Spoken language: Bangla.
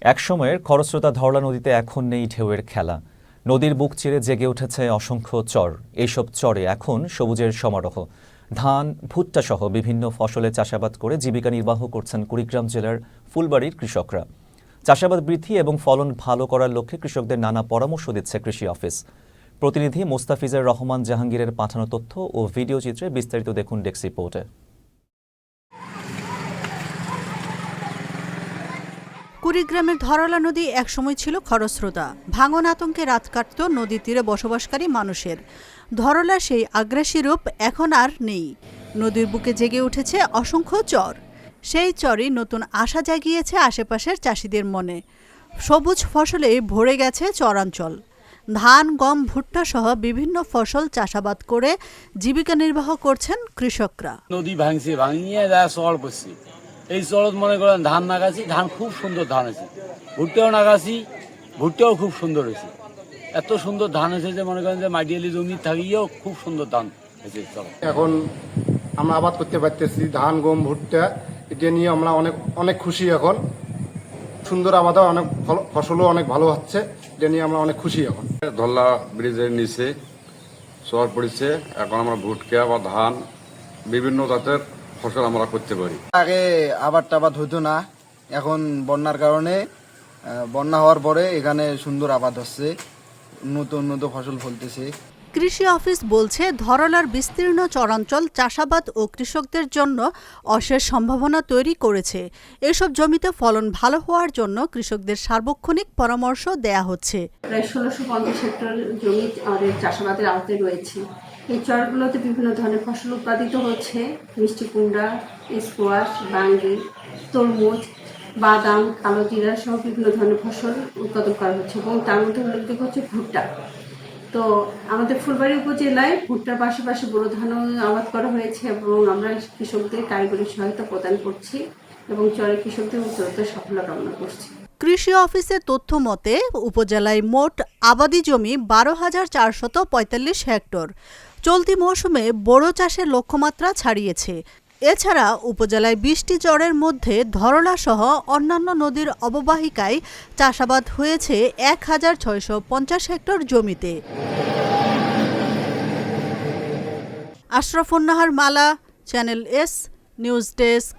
একসময়ের খরস্রোতা ধরলা নদীতে এখন নেই ঢেউয়ের খেলা। নদীর বুক চিরে জেগে উঠেছে অসংখ্য চর। এইসব চরে এখন সবুজের সমারোহ। ধান, ভুট্টা সহ বিভিন্ন ফসলের চাষাবাদ করে জীবিকা নির্বাহ করছেন কুড়িগ্রাম জেলার ফুলবাড়ির কৃষকরা। চাষাবাদ বৃদ্ধি এবং ফলন ভালো করার লক্ষ্যে কৃষকদের নানা পরামর্শ দিচ্ছে কৃষি অফিস। প্রতিনিধি মোস্তাফিজুর রহমান জাহাঙ্গীরের পাঠানো তথ্য ও ভিডিও চিত্রে বিস্তারিত দেখুন ডেস্ক রিপোর্টে। কুড়িগ্রামের ধরলা নদী একসময় ছিল খরস্রোতা। ভাঙন আতঙ্কে রাত কাটত নদীর তীরে বসবাসকারী মানুষের। ধরলা সেই আগ্রাসী রূপ এখন আর নেই। নদীর বুকে জেগে উঠেছে অসংখ্য চর। সেই চরই নতুন আশা জাগিয়েছে আশেপাশের চাষিদের মনে। সবুজ ফসলে ভরে গেছে চরাঞ্চল। ধান, গম, ভুট্টা সহ বিভিন্ন ফসল চাষাবাদ করে জীবিকা নির্বাহ করছেন কৃষকরা। নদী ভাঙছে, ভাঙিয়ে যায় চর করছে। এই চরত মনে করেন ধান নাগাছি, ধান খুব সুন্দর ধান হয়েছে। ভুট্টাও নাগাছি, ভুট্টাও খুব সুন্দর হয়েছে। এত সুন্দর ধান হয়েছে যে মনে করেন যে মাটিয়ালি জমি থাকিয়েও খুব সুন্দর ধান হয়েছে। এখন আমরা আবাদ করতে পারতেছি ধান, গম, ভুট্টা, এটা নিয়ে আমরা অনেক খুশি। এখন সুন্দর আবাদও অনেক ফসলও অনেক ভালো হচ্ছে, এটা নিয়ে আমরা অনেক খুশি। এখন ধরলা ব্রিজের নিচে চর পড়েছে, এখন আমরা ভুট্টা বা ধান বিভিন্ন জাতের ফসল আমরা করতে পারি। আগে আবাদ টাবাদ হইতো না, এখন বন্যার কারণে বন্যা হওয়ার পরে এখানে সুন্দর আবাদ হচ্ছে, উন্নত ফসল ফলতেছে। কৃষি অফিস বলছে ধরলার বিস্তীর্ণ চরাঞ্চল চাষাবাদ ও কৃষকদের জন্য অশেষ সম্ভাবনা তৈরি করেছে। এসব জমিতে ফলন ভালো হওয়ার জন্য কৃষকদের সার্বক্ষণিক পরামর্শ দেয়া হচ্ছে। প্রায় 1650 হেক্টর জমি আমাদের চাষাবাদের আওতায় রয়েছে। এই চরগুলোতে বিভিন্ন ধরনের ফসল উৎপাদিত হচ্ছে। মিষ্টি কুমড়া, স্কোয়াশ, বাঙ্গি, তরমুজ, বাদাম, কালো জিরা সহ বিভিন্ন ধরনের ফসল উৎপাদন করা হচ্ছে এবং তার মধ্যে উল্লেখযোগ্য হচ্ছে ভুট্টা। তো আমাদের ফুলবাড়ি উপজেলায় ভুট্টার পাশাপাশি বোরো ধানও আবাদ করা হয়েছে এবং আমরা কৃষকদের কারিগরি সহায়তা প্রদান করছি এবং চরের কৃষকদের উত্তরোত্তর সাফল্য কামনা করছি। কৃষি অফিসের তথ্য মতে উপজেলায় মোট আবাদি জমি 12,445 হেক্টর। চলতি মৌসুমে বোরো চাষের লক্ষ্যমাত্রা ছাড়িয়েছে। এছাড়া উপজেলায় 20টি চরের মধ্যে ধরলা সহ অন্যান্য নদীর অববাহিকায় চাষাবাদ হয়েছে 1650 হেক্টর জমিতে। আশরাফুন নাহার মালা, চ্যানেল এস, নিউজ ডেস্ক।